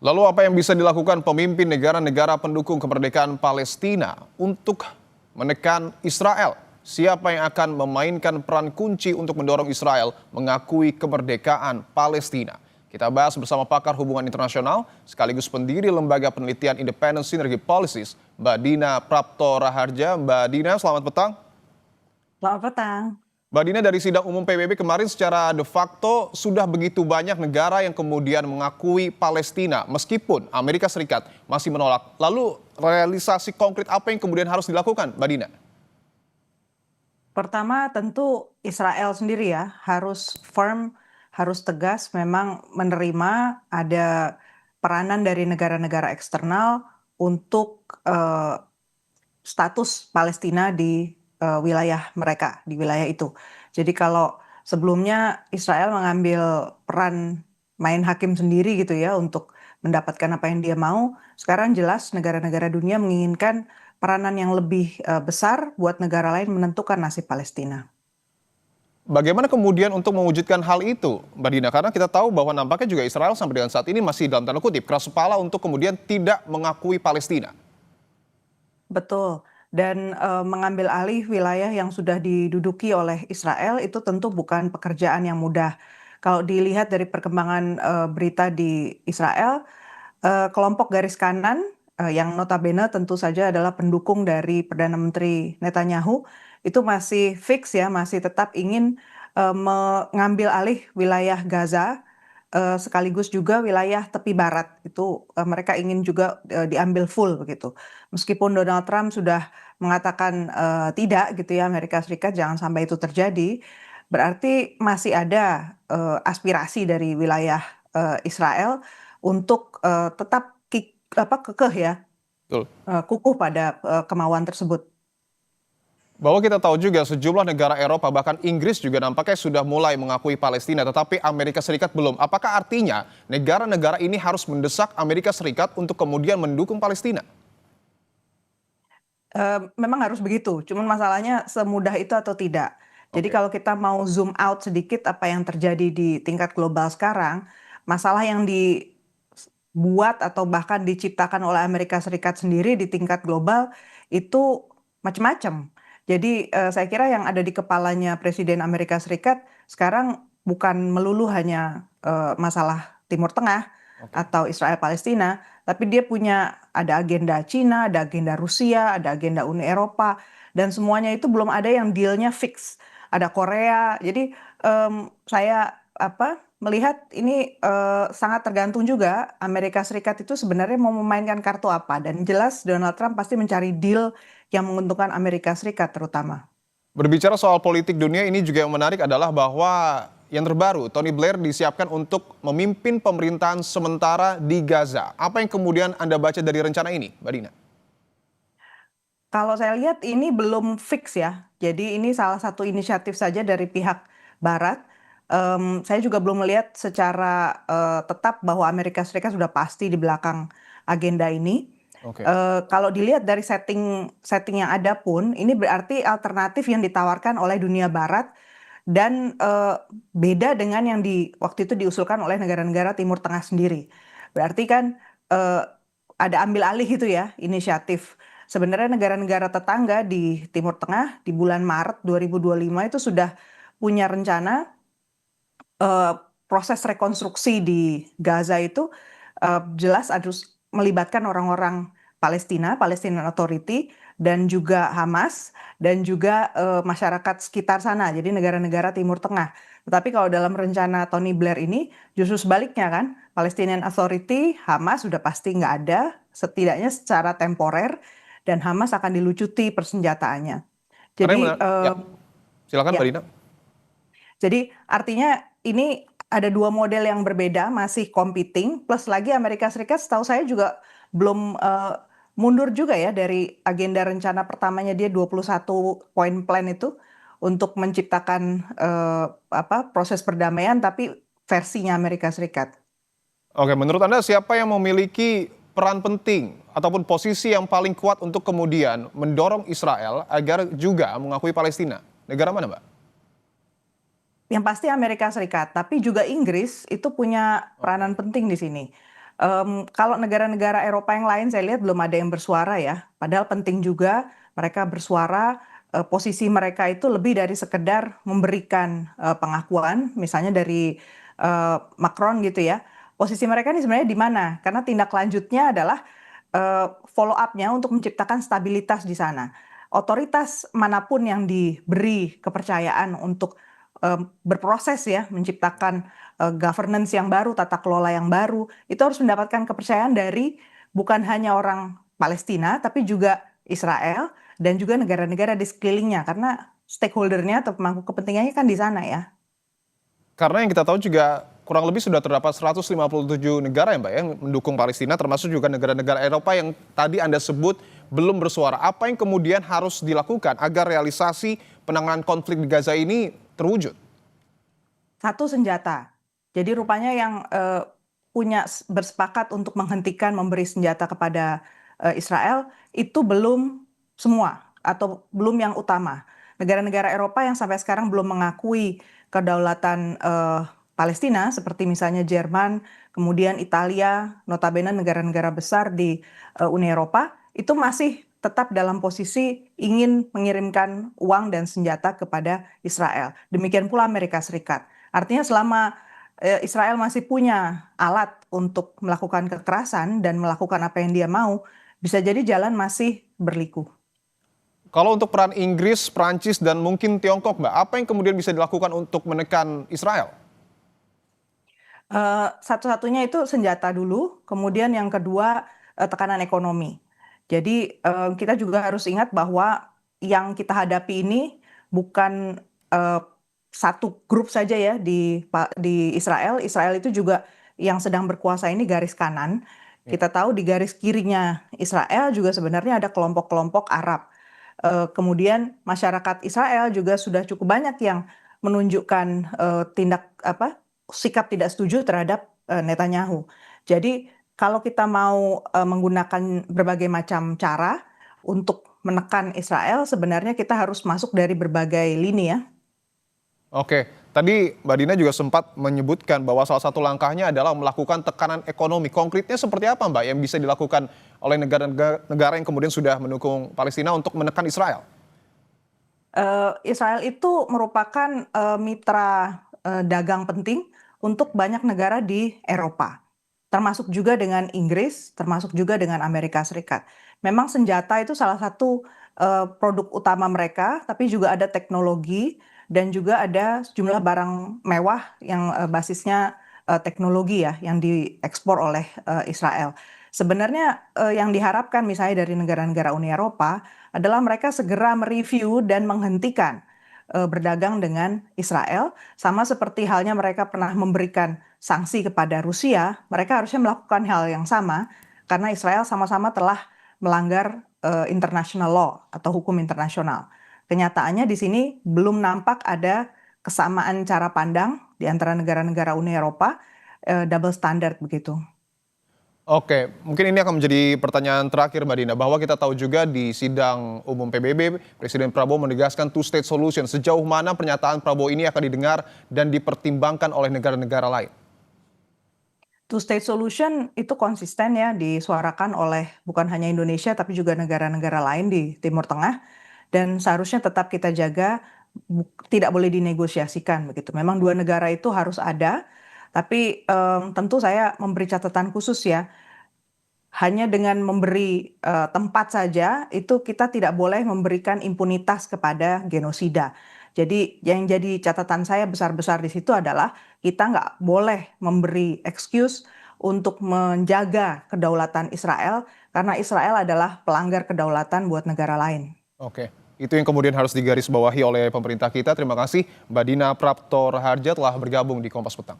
Lalu apa yang bisa dilakukan pemimpin negara-negara pendukung kemerdekaan Palestina untuk menekan Israel? Siapa yang akan memainkan peran kunci untuk mendorong Israel mengakui kemerdekaan Palestina? Kita bahas bersama pakar hubungan internasional sekaligus pendiri Lembaga Penelitian Independent Synergy Policies, Mbak Dina Prapto Raharja. Mbak Dina, selamat petang. Selamat petang. Mbak Dina, dari sidang umum PBB kemarin secara de facto sudah begitu banyak negara yang kemudian mengakui Palestina meskipun Amerika Serikat masih menolak. Lalu realisasi konkret apa yang kemudian harus dilakukan, Mbak Dina? Pertama tentu Israel sendiri ya harus firm, harus tegas memang menerima ada peranan dari negara-negara eksternal untuk status Palestina di wilayah mereka, di wilayah itu. Jadi kalau sebelumnya Israel mengambil peran main hakim sendiri gitu ya untuk mendapatkan apa yang dia mau, sekarang jelas negara-negara dunia menginginkan peranan yang lebih besar buat negara lain menentukan nasib Palestina. Bagaimana kemudian untuk mewujudkan hal itu, Mbak Dina? Karena kita tahu bahwa nampaknya juga Israel sampai dengan saat ini masih dalam tanda kutip keras kepala untuk kemudian tidak mengakui Palestina. Betul. Dan mengambil alih wilayah yang sudah diduduki oleh Israel itu tentu bukan pekerjaan yang mudah. Kalau dilihat dari perkembangan berita di Israel, kelompok garis kanan yang notabene tentu saja adalah pendukung dari Perdana Menteri Netanyahu itu masih fix ya, masih tetap ingin mengambil alih wilayah Gaza sekaligus juga wilayah tepi barat itu mereka ingin juga diambil full begitu. Meskipun Donald Trump sudah mengatakan tidak gitu ya Amerika Serikat jangan sampai itu terjadi, berarti masih ada aspirasi dari wilayah Israel untuk tetap kekeh ya, Betul. kukuh pada kemauan tersebut. Bahwa kita tahu juga sejumlah negara Eropa bahkan Inggris juga nampaknya sudah mulai mengakui Palestina tetapi Amerika Serikat belum. Apakah artinya negara-negara ini harus mendesak Amerika Serikat untuk kemudian mendukung Palestina? Memang harus begitu, cuman masalahnya semudah itu atau tidak. Jadi Oke. kalau kita mau zoom out sedikit apa yang terjadi di tingkat global sekarang, masalah yang dibuat atau bahkan diciptakan oleh Amerika Serikat sendiri di tingkat global itu macam-macam. Jadi saya kira yang ada di kepalanya Presiden Amerika Serikat sekarang bukan melulu hanya masalah Timur Tengah Oke. atau Israel Palestina, tapi dia punya ada agenda Cina, ada agenda Rusia, ada agenda Uni Eropa, dan semuanya itu belum ada yang dealnya fix. Ada Korea, jadi saya melihat ini sangat tergantung juga Amerika Serikat itu sebenarnya mau memainkan kartu apa. Dan jelas Donald Trump pasti mencari deal yang menguntungkan Amerika Serikat terutama. Berbicara soal politik dunia ini juga yang menarik adalah bahwa yang terbaru Tony Blair disiapkan untuk memimpin pemerintahan sementara di Gaza. Apa yang kemudian Anda baca dari rencana ini, Mbak Dina? Kalau saya lihat ini belum fix ya. Jadi ini salah satu inisiatif saja dari pihak Barat. Saya juga belum melihat secara tetap bahwa Amerika Serikat sudah pasti di belakang agenda ini. Oke. Kalau dilihat dari setting yang ada pun, ini berarti alternatif yang ditawarkan oleh dunia Barat dan beda dengan yang waktu itu diusulkan oleh negara-negara Timur Tengah sendiri. Berarti kan eh, ada ambil alih itu ya inisiatif. Sebenarnya negara-negara tetangga di Timur Tengah di bulan Maret 2025 itu sudah punya rencana eh, proses rekonstruksi di Gaza itu jelas harus melibatkan orang-orang Palestina, Palestinian Authority, dan juga Hamas, dan juga masyarakat sekitar sana, jadi negara-negara Timur Tengah. Tetapi kalau dalam rencana Tony Blair ini justru sebaliknya kan, Palestinian Authority, Hamas sudah pasti nggak ada, setidaknya secara temporer, dan Hamas akan dilucuti persenjataannya. Karena yang Jadi ya, silakan Mbak ya, Dina. jadi artinya ini ada dua model yang berbeda masih competing plus lagi Amerika Serikat setahu saya juga belum mundur juga ya dari agenda rencana pertamanya dia 21 point plan itu untuk menciptakan proses perdamaian tapi versinya Amerika Serikat. Oke, menurut Anda siapa yang memiliki peran penting ataupun posisi yang paling kuat untuk kemudian mendorong Israel agar juga mengakui Palestina? Negara mana, Mbak? Yang pasti Amerika Serikat, tapi juga Inggris itu punya Oke. peranan penting di sini. Kalau negara-negara Eropa yang lain saya lihat belum ada yang bersuara ya. Padahal penting juga mereka bersuara. Posisi mereka itu lebih dari sekedar memberikan pengakuan, misalnya dari Macron gitu ya. Posisi mereka ini sebenarnya di mana? Karena tindak lanjutnya adalah follow up-nya untuk menciptakan stabilitas di sana. Otoritas manapun yang diberi kepercayaan untuk berproses ya, menciptakan governance yang baru, tata kelola yang baru, itu harus mendapatkan kepercayaan dari bukan hanya orang Palestina, tapi juga Israel dan juga negara-negara di sekelilingnya, karena stakeholder-nya atau pemangku kepentingannya kan di sana ya. Karena yang kita tahu juga kurang lebih sudah terdapat 157 negara ya Mbak yang mendukung Palestina, termasuk juga negara-negara Eropa yang tadi Anda sebut belum bersuara. Apa yang kemudian harus dilakukan agar realisasi penanganan konflik di Gaza ini terwujud? Satu, senjata. Jadi rupanya yang bersepakat untuk menghentikan memberi senjata kepada Israel itu belum semua atau belum yang utama. Negara-negara Eropa yang sampai sekarang belum mengakui kedaulatan Palestina seperti misalnya Jerman, kemudian Italia, notabene negara-negara besar di Uni Eropa itu masih tetap dalam posisi ingin mengirimkan uang dan senjata kepada Israel. Demikian pula Amerika Serikat. Artinya selama Israel masih punya alat untuk melakukan kekerasan dan melakukan apa yang dia mau, bisa jadi jalan masih berliku. Kalau untuk peran Inggris, Prancis, dan mungkin Tiongkok, Mbak, apa yang kemudian bisa dilakukan untuk menekan Israel? Satu-satunya itu senjata dulu, kemudian yang kedua tekanan ekonomi. Jadi kita juga harus ingat bahwa yang kita hadapi ini bukan satu grup saja ya di Israel. Israel itu juga yang sedang berkuasa ini garis kanan. Kita tahu di garis kirinya Israel juga sebenarnya ada kelompok-kelompok Arab. Kemudian masyarakat Israel juga sudah cukup banyak yang menunjukkan sikap tidak setuju terhadap Netanyahu. Jadi kalau kita mau menggunakan berbagai macam cara untuk menekan Israel, sebenarnya kita harus masuk dari berbagai lini ya. Oke, tadi Mbak Dina juga sempat menyebutkan bahwa salah satu langkahnya adalah melakukan tekanan ekonomi. Konkretnya seperti apa Mbak yang bisa dilakukan oleh negara-negara yang kemudian sudah mendukung Palestina untuk menekan Israel? Israel itu merupakan mitra dagang penting untuk banyak negara di Eropa, termasuk juga dengan Inggris, termasuk juga dengan Amerika Serikat. Memang senjata itu salah satu produk utama mereka, tapi juga ada teknologi dan juga ada sejumlah barang mewah yang basisnya teknologi ya, yang diekspor oleh Israel. Sebenarnya yang diharapkan misalnya dari negara-negara Uni Eropa adalah mereka segera mereview dan menghentikan berdagang dengan Israel, sama seperti halnya mereka pernah memberikan sanksi kepada Rusia, mereka harusnya melakukan hal yang sama karena Israel sama-sama telah melanggar international law atau hukum internasional. Kenyataannya di sini belum nampak ada kesamaan cara pandang di antara negara-negara Uni Eropa, double standard begitu. Oke, mungkin ini akan menjadi pertanyaan terakhir Mbak Dina, bahwa kita tahu juga di sidang umum PBB, Presiden Prabowo menegaskan two-state solution. Sejauh mana pernyataan Prabowo ini akan didengar dan dipertimbangkan oleh negara-negara lain? Two-state solution itu konsisten ya disuarakan oleh bukan hanya Indonesia tapi juga negara-negara lain di Timur Tengah dan seharusnya tetap kita jaga, tidak boleh dinegosiasikan begitu. Memang dua negara itu harus ada, tapi tentu saya memberi catatan khusus ya, hanya dengan memberi tempat saja itu kita tidak boleh memberikan impunitas kepada genosida. Jadi yang jadi catatan saya besar-besar di situ adalah kita nggak boleh memberi excuse untuk menjaga kedaulatan Israel karena Israel adalah pelanggar kedaulatan buat negara lain. Oke, itu yang kemudian harus digarisbawahi oleh pemerintah kita. Terima kasih Mbak Dina Prapto Raharja telah bergabung di Kompas Petang.